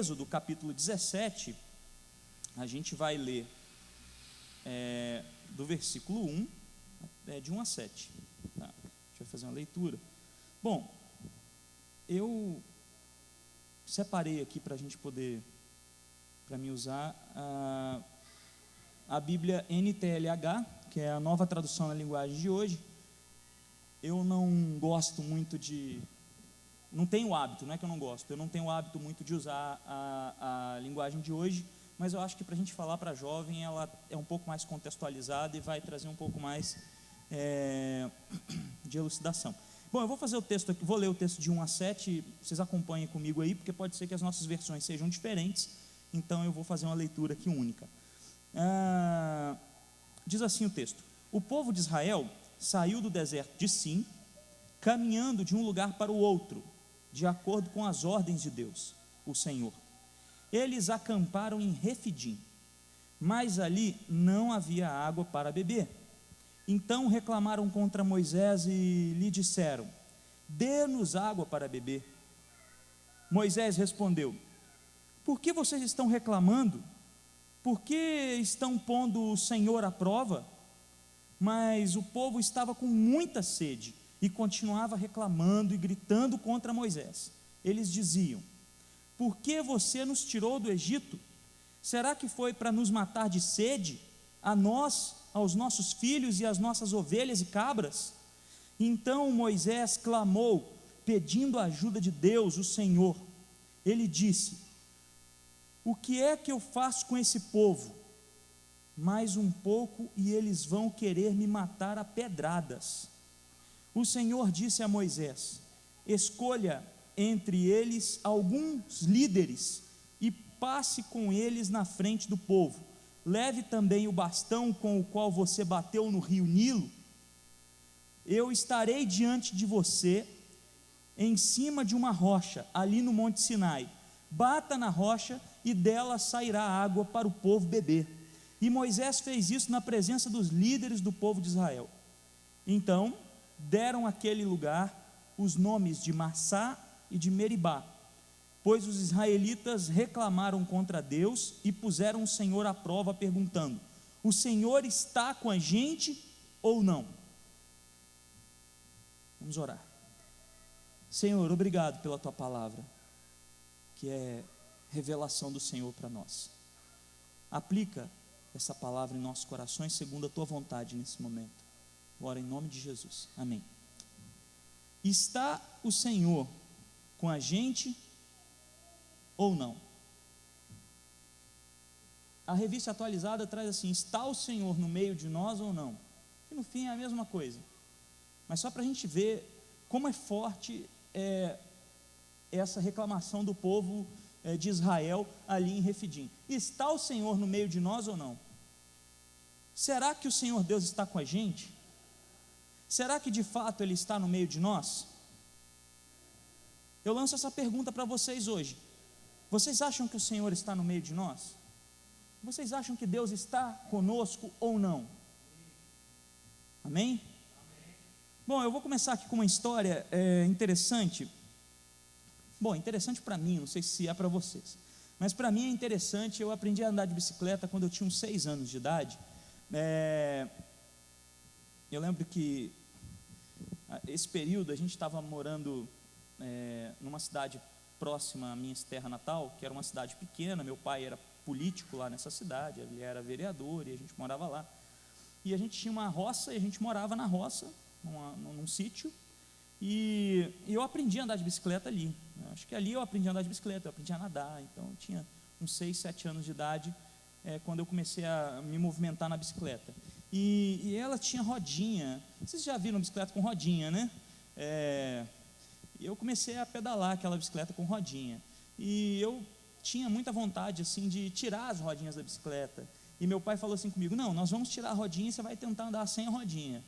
Êxodo capítulo 17, a gente vai ler do versículo 1, de 1 a 7. Tá? A gente vai fazer uma leitura. Bom, eu separei aqui para a gente poder, para mim usar a Bíblia NTLH, que é a nova tradução na linguagem de hoje. Eu não gosto muito não tenho o hábito, não é que eu não gosto, eu não tenho o hábito muito de usar a linguagem de hoje, mas eu acho que para a gente falar para jovem, ela é um pouco mais contextualizada e vai trazer um pouco mais de elucidação. Bom, eu vou fazer o texto aqui, vou ler o texto de 1 a 7, vocês acompanhem comigo aí, porque pode ser que as nossas versões sejam diferentes, então eu vou fazer uma leitura aqui única. Diz assim o texto: o povo de Israel saiu do deserto de Sim, caminhando de um lugar para o outro, de acordo com as ordens de Deus, o Senhor. Eles acamparam em Refidim, mas ali não havia água para beber. Então reclamaram contra Moisés e lhe disseram: dê-nos água para beber. Moisés respondeu: por que vocês estão reclamando? Por que estão pondo o Senhor à prova? Mas o povo estava com muita sede e continuava reclamando e gritando contra Moisés. Eles diziam: por que você nos tirou do Egito? Será que foi para nos matar de sede, a nós, aos nossos filhos e às nossas ovelhas e cabras? Então Moisés clamou, pedindo a ajuda de Deus, o Senhor. Ele disse: o que é que eu faço com esse povo? Mais um pouco e eles vão querer me matar a pedradas. O Senhor disse a Moisés: escolha entre eles alguns líderes e passe com eles na frente do povo. Leve também o bastão com o qual você bateu no rio Nilo. Eu estarei diante de você em cima de uma rocha, ali no Monte Sinai. Bata na rocha e dela sairá água para o povo beber. E Moisés fez isso na presença dos líderes do povo de Israel. Então deram àquele lugar os nomes de Massá e de Meribá, pois os israelitas reclamaram contra Deus e puseram o Senhor à prova, perguntando: o Senhor está com a gente ou não? Vamos orar. Senhor, obrigado pela tua palavra, que é revelação do Senhor para nós. Aplica essa palavra em nossos corações segundo a tua vontade nesse momento. Ora em nome de Jesus, amém. Está o Senhor com a gente ou não? A revista atualizada traz assim: está o Senhor no meio de nós ou não? Que no fim é a mesma coisa, mas só para a gente ver como é forte essa reclamação do povo de Israel ali em Refidim. Está o Senhor no meio de nós ou não? Será que o Senhor Deus está com a gente? Será que de fato Ele está no meio de nós? Eu lanço essa pergunta para vocês hoje. Vocês acham que o Senhor está no meio de nós? Vocês acham que Deus está conosco ou não? Amém? Bom, eu vou começar aqui com uma história interessante. Bom, interessante para mim, não sei se é para vocês, mas para mim é interessante. Eu aprendi a andar de bicicleta quando eu tinha uns 6 anos de idade. Eu lembro que esse período a gente estava morando numa cidade próxima à minha terra natal, que era uma cidade pequena. Meu pai era político lá nessa cidade, ele era vereador e a gente morava lá. E a gente tinha uma roça e a gente morava na roça, num sítio, e eu aprendi a andar de bicicleta ali. Acho que ali eu aprendi a andar de bicicleta, eu aprendi a nadar. Então eu tinha uns 6, 7 anos de idade quando eu comecei a me movimentar na bicicleta. E ela tinha rodinha. Vocês já viram bicicleta com rodinha, né? Eu comecei a pedalar aquela bicicleta com rodinha, e eu tinha muita vontade assim de tirar as rodinhas da bicicleta. E meu pai falou assim comigo: não, nós vamos tirar a rodinha e você vai tentar andar sem a rodinha.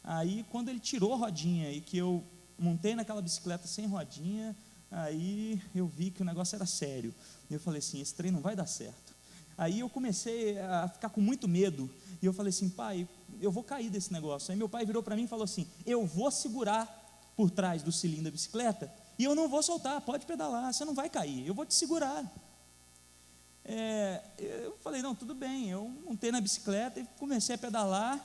Aí quando ele tirou a rodinha e que eu montei naquela bicicleta sem rodinha, aí eu vi que o negócio era sério. Eu falei assim: esse trem não vai dar certo. Aí eu comecei a ficar com muito medo, e eu falei assim: pai, eu vou cair desse negócio. Aí meu pai virou para mim e falou assim: eu vou segurar por trás do cilindro da bicicleta e eu não vou soltar, pode pedalar, você não vai cair, eu vou te segurar. Eu falei, não, tudo bem, eu montei na bicicleta e comecei a pedalar.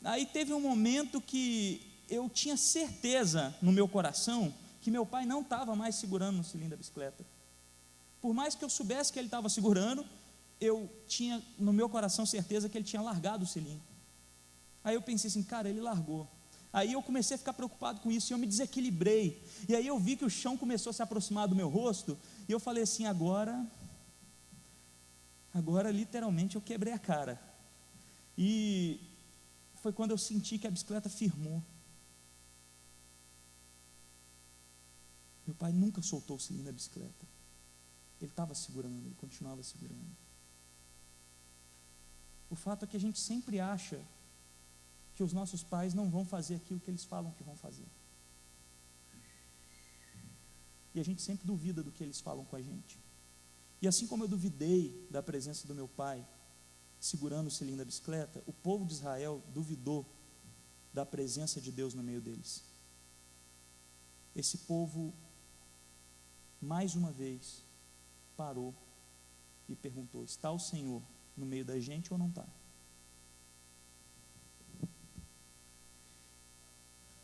Aí teve um momento que eu tinha certeza no meu coração que meu pai não estava mais segurando no cilindro da bicicleta. Por mais que eu soubesse que ele estava segurando, eu tinha no meu coração certeza que ele tinha largado o cilindro. Aí eu pensei assim, cara, ele largou. Aí eu comecei a ficar preocupado com isso, e eu me desequilibrei, e aí eu vi que o chão começou a se aproximar do meu rosto, e eu falei assim, agora literalmente eu quebrei a cara. E foi quando eu senti que a bicicleta firmou. Meu pai nunca soltou o cilindro da bicicleta, ele estava segurando, ele continuava segurando. O fato é que a gente sempre acha que os nossos pais não vão fazer aquilo que eles falam que vão fazer, e a gente sempre duvida do que eles falam com a gente. E assim como eu duvidei da presença do meu pai segurando o cilindro da bicicleta, o povo de Israel duvidou da presença de Deus no meio deles. Esse povo, mais uma vez, parou e perguntou: está o Senhor no meio da gente ou não está?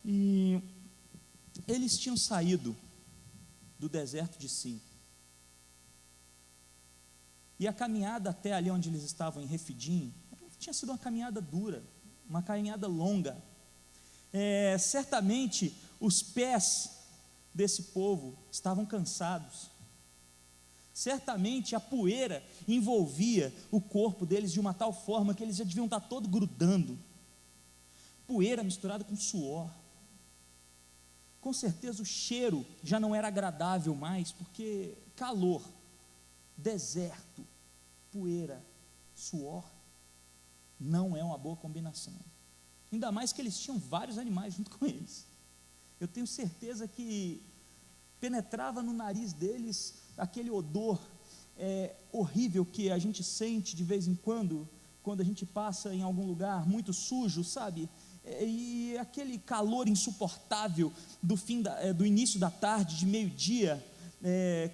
E eles tinham saído do deserto de Sim, e a caminhada até ali onde eles estavam, em Refidim, tinha sido uma caminhada dura, uma caminhada longa. Certamente os pés desse povo estavam cansados, certamente a poeira envolvia o corpo deles de uma tal forma que eles já deviam estar todo grudando, poeira misturada com suor. Com certeza o cheiro já não era agradável mais, porque calor, deserto, poeira, suor, não é uma boa combinação. Ainda mais que eles tinham vários animais junto com eles. Eu tenho certeza que penetrava no nariz deles aquele odor horrível que a gente sente de vez em quando a gente passa em algum lugar muito sujo, sabe? E aquele calor insuportável do início da tarde, de meio-dia,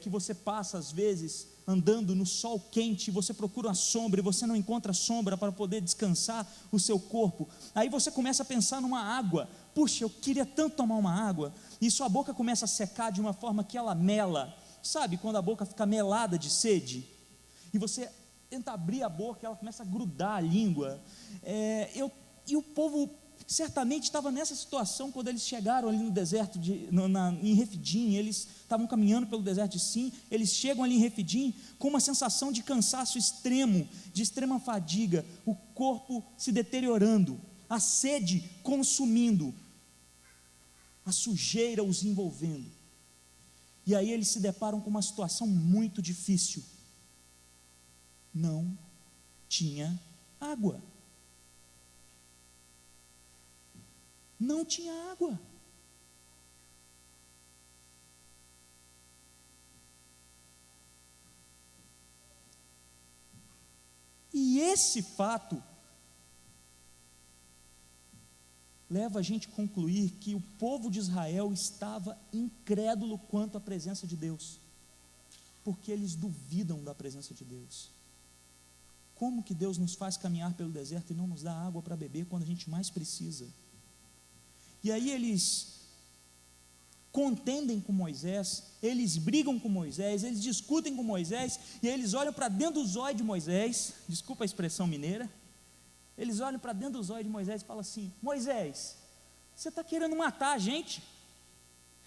que você passa às vezes andando no sol quente, você procura uma sombra e você não encontra sombra para poder descansar o seu corpo. Aí você começa a pensar numa água. Puxa, eu queria tanto tomar uma água. E sua boca começa a secar de uma forma que ela mela. Sabe quando a boca fica melada de sede? E você tenta abrir a boca e ela começa a grudar a língua. E o povo certamente estava nessa situação quando eles chegaram ali no deserto em Refidim. Eles estavam caminhando pelo deserto de Sim, eles chegam ali em Refidim com uma sensação de cansaço extremo, de extrema fadiga, o corpo se deteriorando, a sede consumindo, a sujeira os envolvendo. E aí eles se deparam com uma situação muito difícil. Não tinha água. Não tinha água. E esse fato leva a gente a concluir que o povo de Israel estava incrédulo quanto à presença de Deus, porque eles duvidam da presença de Deus. Como que Deus nos faz caminhar pelo deserto e não nos dá água para beber quando a gente mais precisa? E aí eles contendem com Moisés, eles brigam com Moisés, eles discutem com Moisés, e aí eles olham para dentro do zóio de Moisés, desculpa a expressão mineira, eles olham para dentro do zóio de Moisés e falam assim: Moisés, você está querendo matar a gente?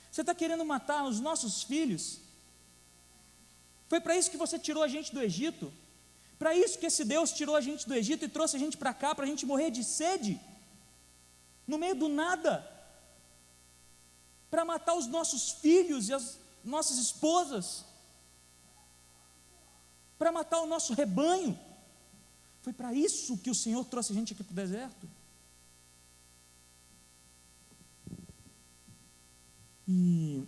Você está querendo matar os nossos filhos? Foi para isso que você tirou a gente do Egito? Para isso que esse Deus tirou a gente do Egito e trouxe a gente para cá, para a gente morrer de sede? No meio do nada, para matar os nossos filhos e as nossas esposas, para matar o nosso rebanho? Foi para isso que o Senhor trouxe a gente aqui para o deserto? E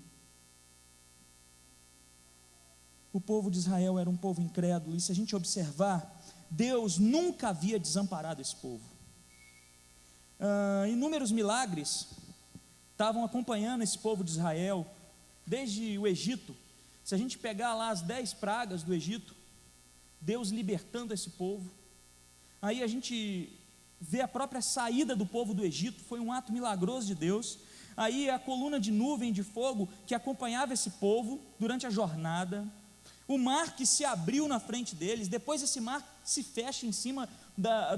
o povo de Israel era um povo incrédulo, e se a gente observar, Deus nunca havia desamparado esse povo. Inúmeros milagres estavam acompanhando esse povo de Israel, desde o Egito. Se a gente pegar lá as 10 pragas do Egito, Deus libertando esse povo, aí a gente vê a própria saída do povo do Egito, foi um ato milagroso de Deus. Aí a coluna de nuvem de fogo que acompanhava esse povo durante a jornada, o mar que se abriu na frente deles, depois esse mar se fecha em cima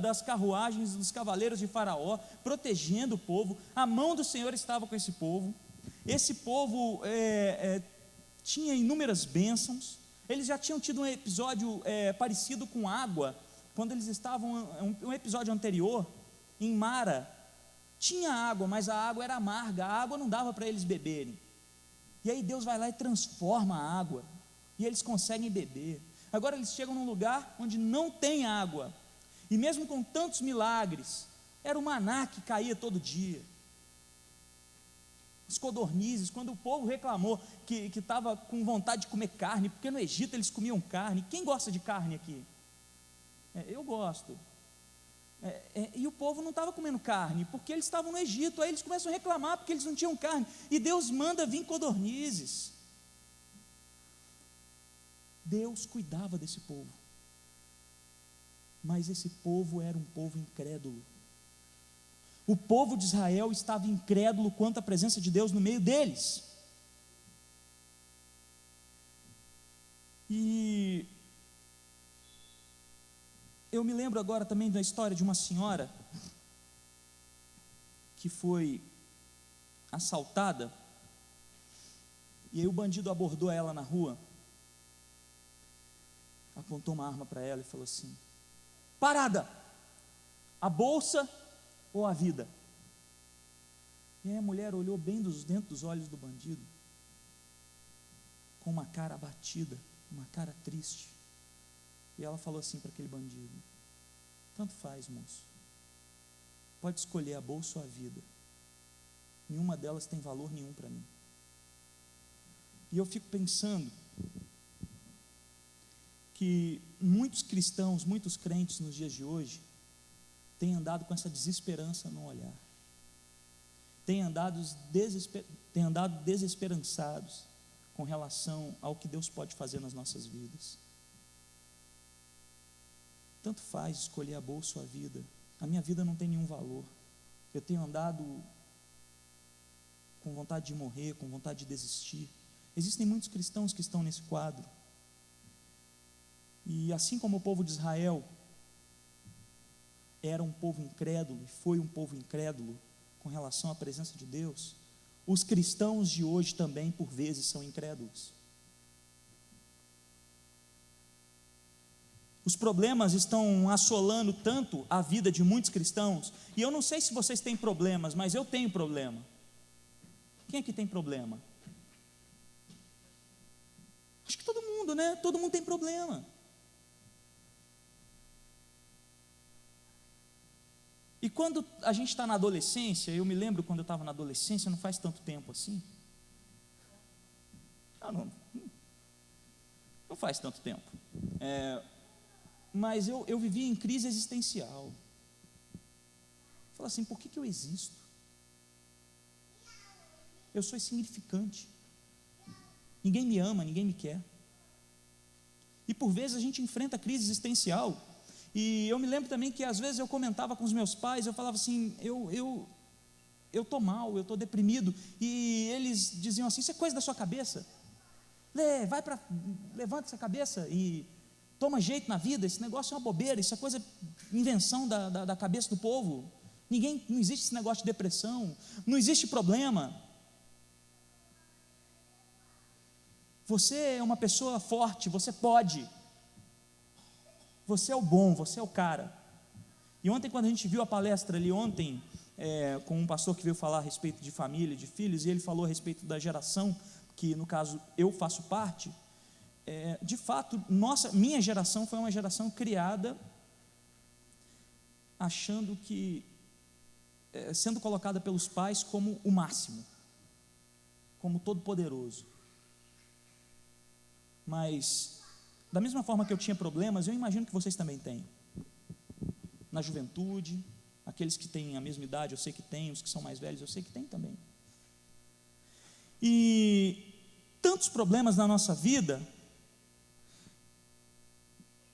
das carruagens dos cavaleiros de Faraó, protegendo o povo. A mão do Senhor estava com esse povo. Esse povo tinha inúmeras bênçãos. Eles já tinham tido um episódio parecido com água, quando eles estavam, um episódio anterior, em Mara. Tinha água, mas a água era amarga, a água não dava para eles beberem. E aí Deus vai lá e transforma a água, e eles conseguem beber. Agora eles chegam num lugar onde não tem água, e mesmo com tantos milagres, era o maná que caía todo dia. As codornizes, quando o povo reclamou que estava com vontade de comer carne, porque no Egito eles comiam carne. Quem gosta de carne aqui? Eu gosto. E o povo não estava comendo carne, porque eles estavam no Egito. Aí eles começam a reclamar porque eles não tinham carne, e Deus manda vir codornizes. Deus cuidava desse povo, mas esse povo era um povo incrédulo. O povo de Israel estava incrédulo quanto à presença de Deus no meio deles. E eu me lembro agora também da história de uma senhora que foi assaltada, e aí o bandido abordou ela na rua, apontou uma arma para ela e falou assim: parada, a bolsa ou a vida? E aí a mulher olhou bem dentro dos olhos do bandido, com uma cara abatida, uma cara triste, e ela falou assim para aquele bandido: tanto faz, moço, pode escolher a bolsa ou a vida, nenhuma delas tem valor nenhum para mim. E eu fico pensando que muitos cristãos, muitos crentes nos dias de hoje têm andado com essa desesperança no olhar, têm andado desesperançados com relação ao que Deus pode fazer nas nossas vidas. Tanto faz escolher a bolsa ou a vida, a minha vida não tem nenhum valor. Eu tenho andado com vontade de morrer, com vontade de desistir. Existem muitos cristãos que estão nesse quadro. E assim como o povo de Israel era um povo incrédulo, e foi um povo incrédulo com relação à presença de Deus, os cristãos de hoje também, por vezes, são incrédulos. Os problemas estão assolando tanto a vida de muitos cristãos, e eu não sei se vocês têm problemas, mas eu tenho problema. Quem aqui tem problema? Acho que todo mundo, né? Todo mundo tem problema. E quando a gente está na adolescência, eu me lembro quando eu estava na adolescência, não faz tanto tempo assim. Não faz tanto tempo. Mas eu vivia em crise existencial. Falei assim: por que eu existo? Eu sou insignificante. Ninguém me ama, ninguém me quer. E por vezes a gente enfrenta crise existencial. E eu me lembro também que às vezes eu comentava com os meus pais, eu falava assim: eu estou mal, eu estou deprimido. E eles diziam assim: isso é coisa da sua cabeça. Levanta essa cabeça e toma jeito na vida. Esse negócio é uma bobeira, isso é coisa, invenção da cabeça do povo. Não existe esse negócio de depressão, não existe problema. Você é uma pessoa forte, você pode. Você é o bom, você é o cara. E ontem, quando a gente viu a palestra ali ontem, com um pastor que veio falar a respeito de família, de filhos, e ele falou a respeito da geração, que no caso eu faço parte, de fato, minha geração foi uma geração criada achando que, sendo colocada pelos pais como o máximo, como todo poderoso. Mas da mesma forma que eu tinha problemas, eu imagino que vocês também têm. Na juventude, aqueles que têm a mesma idade, eu sei que tem, os que são mais velhos, eu sei que tem também. E tantos problemas na nossa vida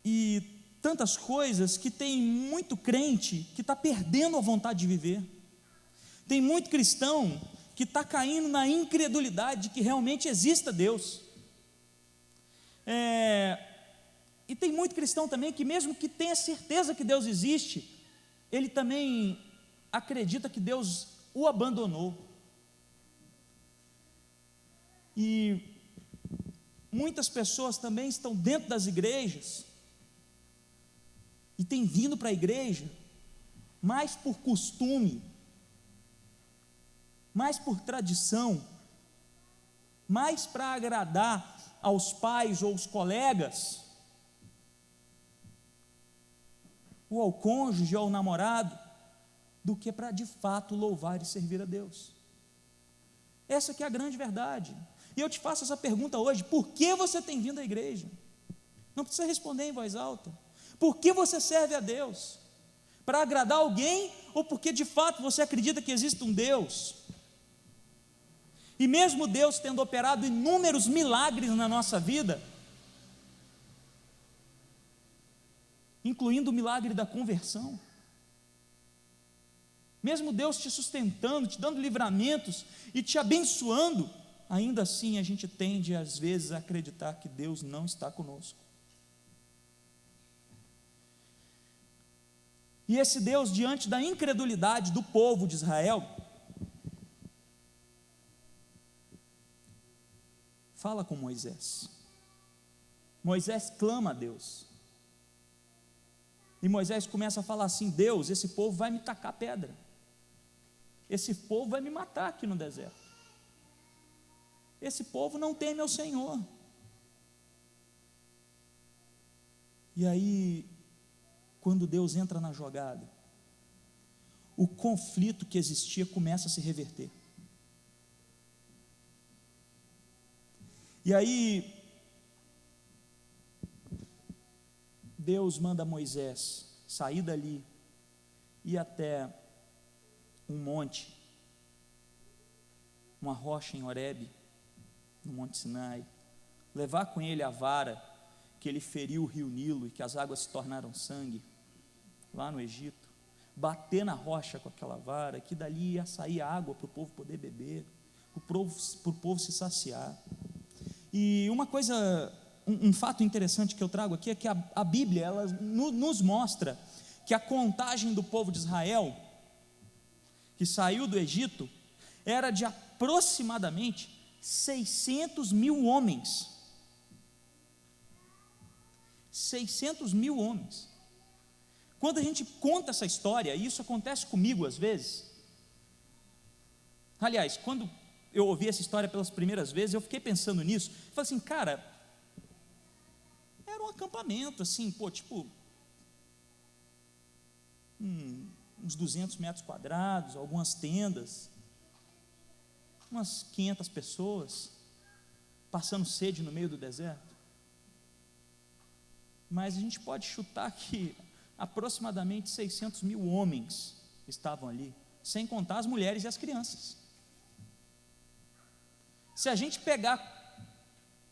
e tantas coisas que tem muito crente que está perdendo a vontade de viver. Tem muito cristão que está caindo na incredulidade de que realmente exista Deus. E tem muito cristão também que, mesmo que tenha certeza que Deus existe, ele também acredita que Deus o abandonou. E muitas pessoas também estão dentro das igrejas e têm vindo para a igreja mais por costume, mais por tradição, mais para agradar aos pais ou aos colegas, ou ao cônjuge ou ao namorado, do que para de fato louvar e servir a Deus. Essa que é a grande verdade. E eu te faço essa pergunta hoje: por que você tem vindo à igreja? Não precisa responder em voz alta. Por que você serve a Deus? Para agradar alguém, ou porque de fato você acredita que existe um Deus? E mesmo Deus tendo operado inúmeros milagres na nossa vida, incluindo o milagre da conversão, mesmo Deus te sustentando, te dando livramentos e te abençoando, ainda assim a gente tende às vezes a acreditar que Deus não está conosco. E esse Deus, diante da incredulidade do povo de Israel, fala com Moisés. Moisés clama a Deus. E Moisés começa a falar assim: Deus, esse povo vai me tacar pedra. Esse povo vai me matar aqui no deserto. Esse povo não teme ao Senhor. E aí, quando Deus entra na jogada, o conflito que existia começa a se reverter. E aí, Deus manda Moisés sair dali, ir até um monte, uma rocha em Horebe, no Monte Sinai, levar com ele a vara que ele feriu o rio Nilo e que as águas se tornaram sangue, lá no Egito, bater na rocha com aquela vara, que dali ia sair água para o povo poder beber, para o povo se saciar. E uma coisa, um fato interessante que eu trago aqui é que a Bíblia, ela nos mostra que a contagem do povo de Israel, que saiu do Egito, era de aproximadamente 600 mil homens. 600 mil homens. Quando a gente conta essa história, e isso acontece comigo às vezes, aliás, quando eu ouvi essa história pelas primeiras vezes, eu fiquei pensando nisso, falei assim, cara, era um acampamento assim, tipo, uns 200 metros quadrados, algumas tendas, umas 500 pessoas, passando sede no meio do deserto. Mas a gente pode chutar que aproximadamente 600 mil homens estavam ali, sem contar as mulheres e as crianças. Se a gente pegar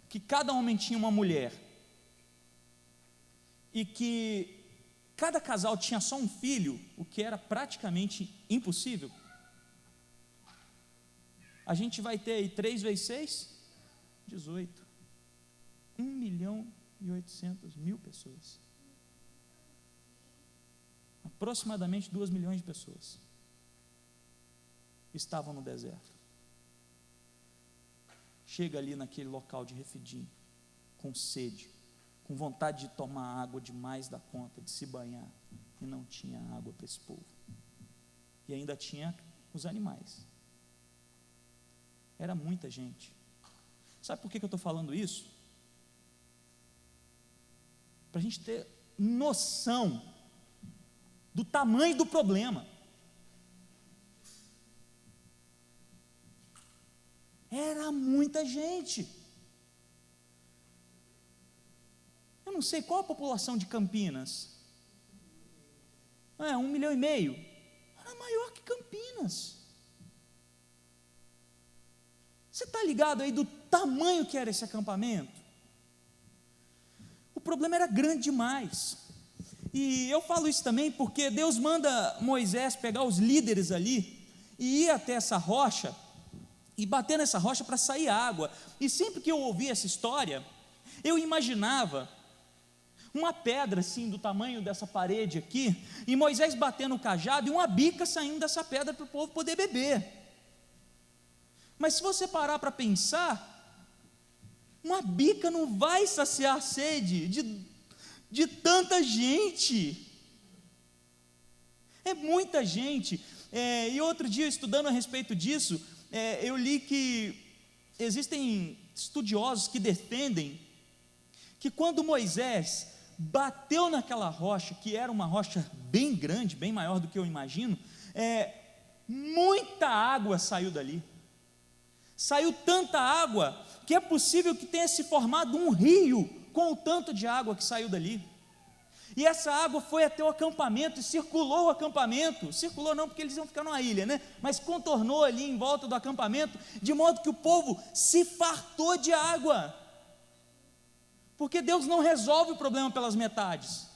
que cada homem tinha uma mulher, e que cada casal tinha só um filho, o que era praticamente impossível, a gente vai ter aí 3 vezes 6, 18, 1.800.000 pessoas, aproximadamente 2 milhões de pessoas estavam no deserto. Chega ali naquele local de Refidim, com sede, com vontade de tomar água demais da conta, de se banhar, e não tinha água para esse povo, e ainda tinha os animais. Era muita gente. Sabe por que eu estou falando isso? Para a gente ter noção do tamanho do problema. Era muita gente. Eu não sei qual a população de Campinas. 1,5 milhão. Era maior que Campinas. Você está ligado aí do tamanho que era esse acampamento? O problema era grande demais. E eu falo isso também porque Deus manda Moisés pegar os líderes ali e ir até essa rocha e bater nessa rocha para sair água. E sempre que eu ouvia essa história, eu imaginava uma pedra assim do tamanho dessa parede aqui, e Moisés batendo o cajado e uma bica saindo dessa pedra para o povo poder beber. Mas se você parar para pensar, uma bica não vai saciar a sede de tanta gente. É muita gente. E outro dia, estudando a respeito disso, eu li que existem estudiosos que defendem que quando Moisés bateu naquela rocha, que era uma rocha bem grande, bem maior do que eu imagino, muita água saiu dali. Saiu tanta água que é possível que tenha se formado um rio com o tanto de água que saiu dali. E essa água foi até o acampamento e circulou o acampamento. Circulou não, porque eles iam ficar numa ilha, né? Mas contornou ali em volta do acampamento, de modo que o povo se fartou de água. Porque Deus não resolve o problema pelas metades.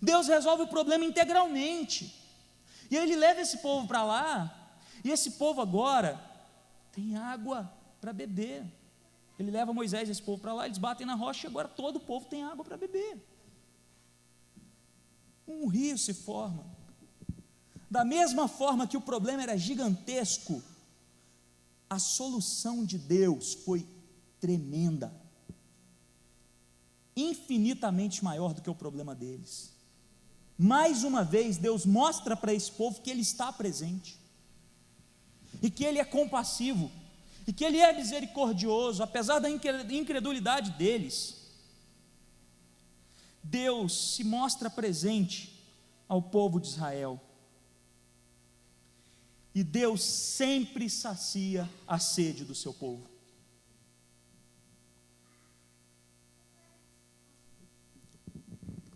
Deus resolve o problema integralmente. E Ele leva esse povo para lá, e esse povo agora tem água para beber. Ele leva Moisés e esse povo para lá, eles batem na rocha e agora todo o povo tem água para beber. Um rio se forma. Da mesma forma que o problema era gigantesco, a solução de Deus foi tremenda, infinitamente maior do que o problema deles. Mais uma vez, Deus mostra para esse povo que Ele está presente, e que Ele é compassivo, e que Ele é misericordioso, apesar da incredulidade deles. Deus se mostra presente ao povo de Israel, e Deus sempre sacia a sede do seu povo.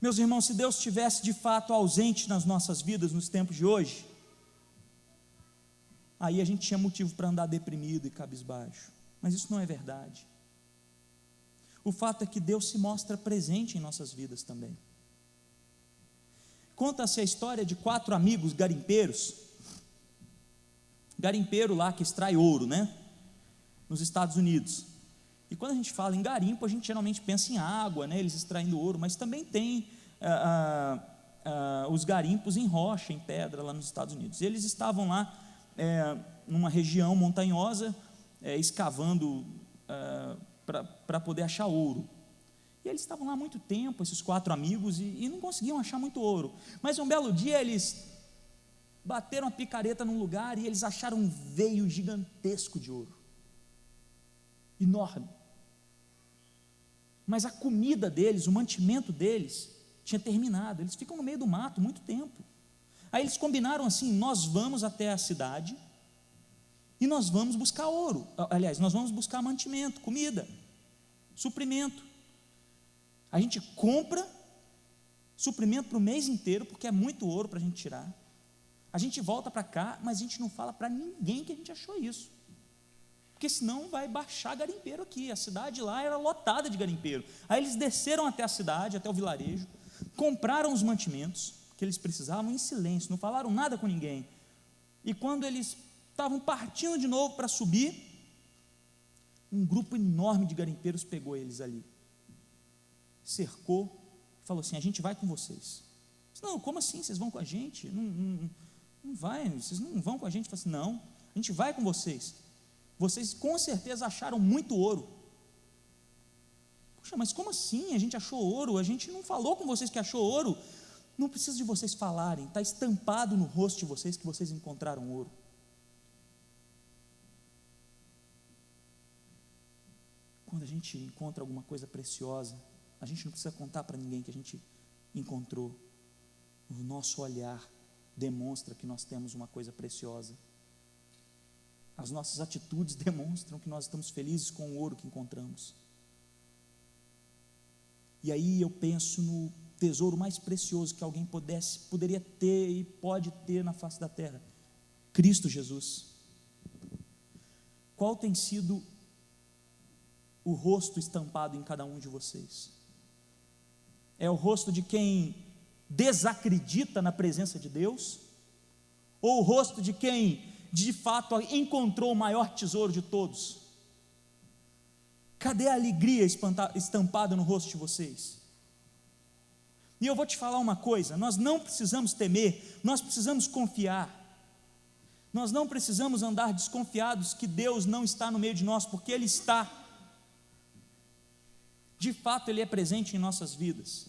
Meus irmãos, se Deus estivesse de fato ausente nas nossas vidas nos tempos de hoje, aí a gente tinha motivo para andar deprimido e cabisbaixo, mas isso não é verdade. O fato é que Deus se mostra presente em nossas vidas também. Conta-se a história de 4 amigos garimpeiros, garimpeiro lá que extrai ouro, né, nos Estados Unidos. E quando a gente fala em garimpo, a gente geralmente pensa em água, né, eles extraindo ouro, mas também tem os garimpos em rocha, em pedra lá nos Estados Unidos. E eles estavam lá numa região montanhosa, escavando para poder achar ouro. E eles estavam lá há muito tempo, esses 4 amigos, e não conseguiam achar muito ouro. Mas um belo dia eles bateram a picareta num lugar e eles acharam um veio gigantesco de ouro, enorme. Mas a comida deles, o mantimento deles tinha terminado. Eles ficam no meio do mato muito tempo. Aí eles combinaram assim: nós vamos até a cidade e nós vamos buscar ouro. Aliás, nós vamos buscar mantimento, comida, suprimento. A gente compra suprimento para o mês inteiro, porque é muito ouro para a gente tirar. A gente volta para cá, mas a gente não fala para ninguém que a gente achou isso, porque senão vai baixar garimpeiro aqui. A cidade lá era lotada de garimpeiro. Aí eles desceram até a cidade, até o vilarejo, compraram os mantimentos que eles precisavam em silêncio, não falaram nada com ninguém. E quando eles estavam partindo de novo para subir, um grupo enorme de garimpeiros pegou eles ali, cercou, falou assim: a gente vai com vocês. Disse: não, como assim? Vocês vão com a gente? Não vai, vocês não vão com a gente? Falei assim: não, a gente vai com vocês. Vocês com certeza acharam muito ouro. Poxa, mas como assim? A gente achou ouro? A gente não falou com vocês que achou ouro. Não precisa de vocês falarem, está estampado no rosto de vocês que vocês encontraram ouro. Quando a gente encontra alguma coisa preciosa, a gente não precisa contar para ninguém que a gente encontrou. O nosso olhar demonstra que nós temos uma coisa preciosa. As nossas atitudes demonstram que nós estamos felizes com o ouro que encontramos. E aí eu penso no tesouro mais precioso que alguém poderia ter e pode ter na face da terra: Cristo Jesus. qual tem sido o rosto estampado em cada um de vocês? É o rosto de quem desacredita na presença de Deus? Ou o rosto de quem, de fato, encontrou o maior tesouro de todos? Cadê a alegria estampada no rosto de vocês? E eu vou te falar uma coisa: nós não precisamos temer, nós precisamos confiar. Nós não precisamos andar desconfiados que Deus não está no meio de nós, porque Ele está. De fato, Ele é presente em nossas vidas.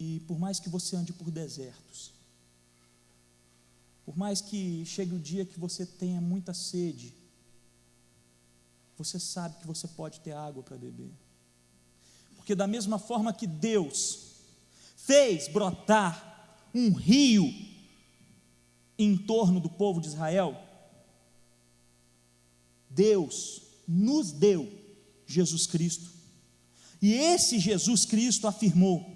E por mais que você ande por desertos, por mais que chegue o dia que você tenha muita sede, você sabe que você pode ter água para beber. Porque da mesma forma que Deus fez brotar um rio em torno do povo de Israel, Deus nos deu Jesus Cristo. E esse Jesus Cristo afirmou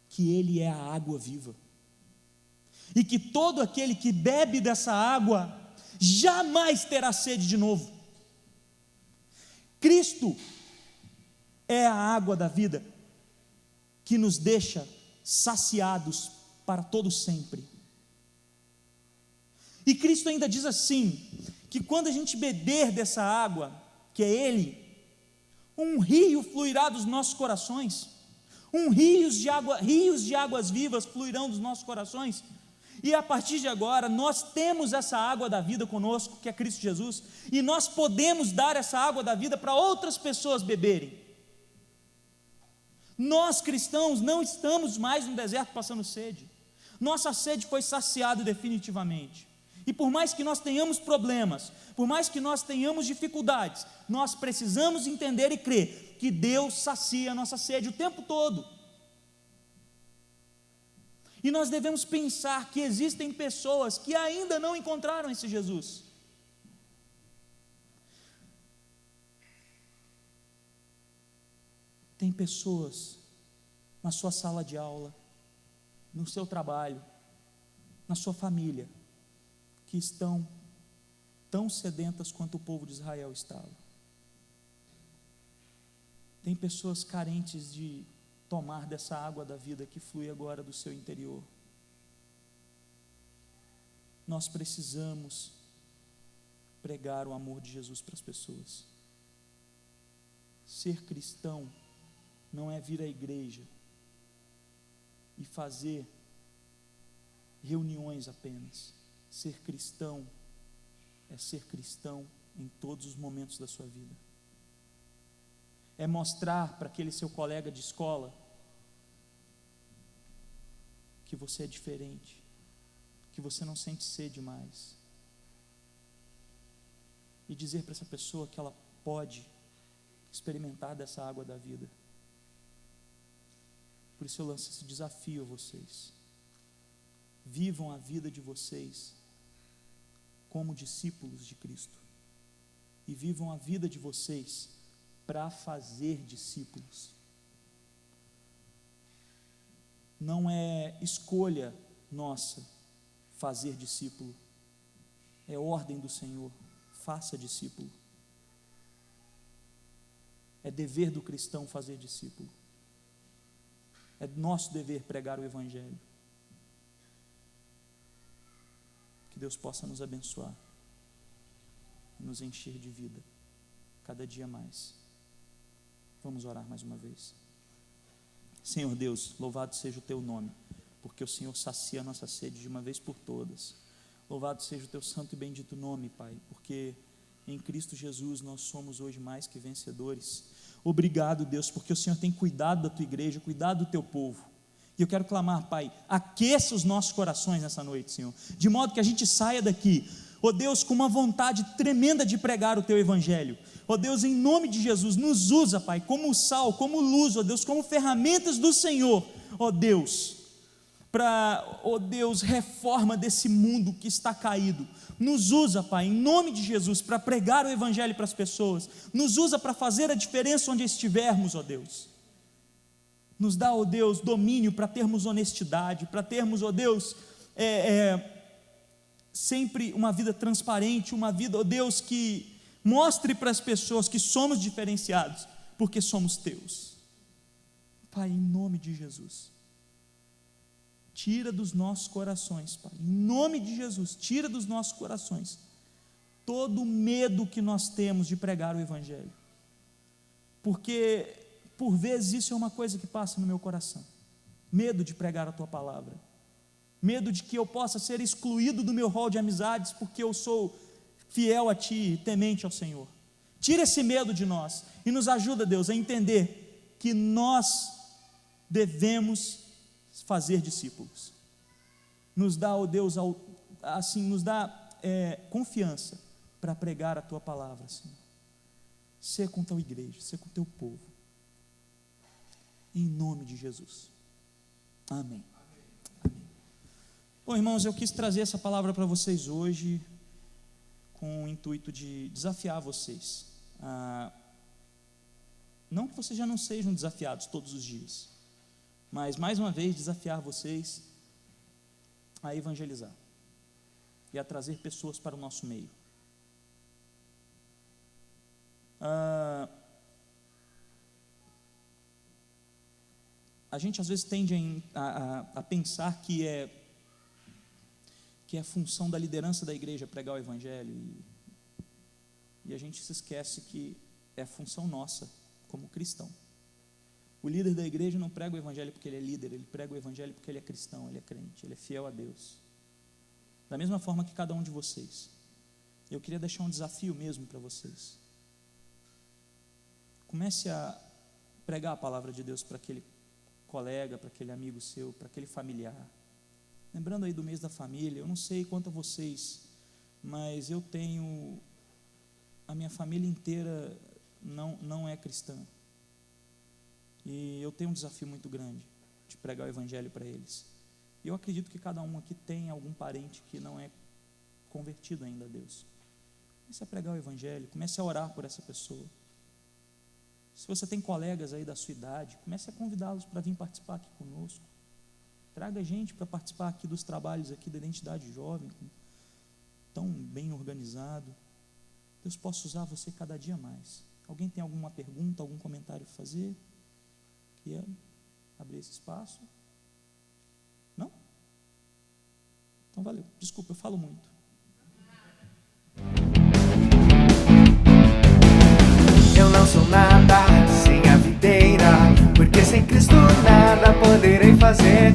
que Ele é a água viva, e que todo aquele que bebe dessa água jamais terá sede de novo. Cristo é a água da vida, que nos deixa saciados para todo sempre. E Cristo ainda diz assim, que quando a gente beber dessa água, que é Ele, um rio fluirá dos nossos corações, rios de águas vivas fluirão dos nossos corações. E a partir de agora, nós temos essa água da vida conosco, que é Cristo Jesus, e nós podemos dar essa água da vida para outras pessoas beberem. Nós cristãos não estamos mais no deserto passando sede, nossa sede foi saciada definitivamente. E por mais que nós tenhamos problemas, por mais que nós tenhamos dificuldades, nós precisamos entender e crer que Deus sacia a nossa sede o tempo todo. E nós devemos pensar que existem pessoas que ainda não encontraram esse Jesus. Tem pessoas na sua sala de aula, no seu trabalho, na sua família, que estão tão sedentas quanto o povo de Israel estava. Tem pessoas carentes de tomar dessa água da vida que flui agora do seu interior. Nós precisamos pregar o amor de Jesus para as pessoas. Ser cristão não é vir à igreja e fazer reuniões apenas. Ser cristão é ser cristão em todos os momentos da sua vida. É mostrar para aquele seu colega de escola que você é diferente, que você não sente sede mais, e dizer para essa pessoa que ela pode experimentar dessa água da vida. Por isso eu lanço esse desafio a vocês: vivam a vida de vocês como discípulos de Cristo, e vivam a vida de vocês para fazer discípulos. Não é escolha nossa fazer discípulo, é ordem do Senhor: faça discípulo. É dever do cristão fazer discípulo, é nosso dever pregar o Evangelho. Que Deus possa nos abençoar, nos encher de vida cada dia mais. Vamos orar mais uma vez. Senhor Deus, louvado seja o Teu nome, porque o Senhor sacia a nossa sede de uma vez por todas. Louvado seja o Teu santo e bendito nome, Pai, porque em Cristo Jesus nós somos hoje mais que vencedores. Obrigado, Deus, porque o Senhor tem cuidado da Tua igreja, cuidado do Teu povo. E eu quero clamar, Pai, aqueça os nossos corações nessa noite, Senhor, de modo que a gente saia daqui, ó Deus, com uma vontade tremenda de pregar o Teu Evangelho. Ó Deus, em nome de Jesus, nos usa, Pai, como sal, como luz, ó Deus, como ferramentas do Senhor, ó Deus, para, ó Deus, reforma desse mundo que está caído. Nos usa, Pai, em nome de Jesus, para pregar o Evangelho para as pessoas. Nos usa para fazer a diferença onde estivermos, ó Deus. Nos dá, ó Deus, domínio para termos honestidade, para termos, ó Deus, sempre uma vida transparente, uma vida, ó Deus, que mostre para as pessoas que somos diferenciados, porque somos teus. Pai, em nome de Jesus, tira dos nossos corações, Pai, em nome de Jesus, tira dos nossos corações todo o medo que nós temos de pregar o Evangelho, porque por vezes isso é uma coisa que passa no meu coração, medo de pregar a Tua palavra, medo de que eu possa ser excluído do meu rol de amizades, porque eu sou fiel a Ti, temente ao Senhor. Tira esse medo de nós, e nos ajuda, Deus, a entender que nós devemos fazer discípulos. Nos dá, ó Deus, assim, nos dá confiança para pregar a Tua palavra, Senhor. Ser com Tua igreja, ser com Teu povo, em nome de Jesus, amém. Amém. Bom, irmãos, eu quis trazer essa palavra para vocês hoje, com o intuito de desafiar vocês, não que vocês já não sejam desafiados todos os dias, mas mais uma vez desafiar vocês a evangelizar e a trazer pessoas para o nosso meio. A gente às vezes tende a pensar que é função da liderança da igreja pregar o Evangelho, e a gente se esquece que é função nossa como cristão. O líder da igreja não prega o Evangelho porque ele é líder, ele prega o Evangelho porque ele é cristão, ele é crente, ele é fiel a Deus, da mesma forma que cada um de vocês. Eu queria deixar um desafio mesmo para vocês. Comece a pregar a palavra de Deus para aquele colega, para aquele amigo seu, para aquele familiar. Lembrando aí do mês da família, eu não sei quanto a vocês, mas eu tenho, a minha família inteira não é cristã, e eu tenho um desafio muito grande de pregar o Evangelho para eles. E eu acredito que cada um aqui tem algum parente que não é convertido ainda a Deus. Comece a pregar o Evangelho, comece a orar por essa pessoa. Se você tem colegas aí da sua idade, comece a convidá-los para vir participar aqui conosco. Traga gente para participar aqui dos trabalhos aqui da Identidade Jovem, tão bem organizado. Deus possa usar você cada dia mais. Alguém tem alguma pergunta, algum comentário a fazer? Queria abrir esse espaço? Não? Então valeu. Desculpa, eu falo muito. Eu não sou nada sem a videira, porque sem Cristo nada poderei fazer.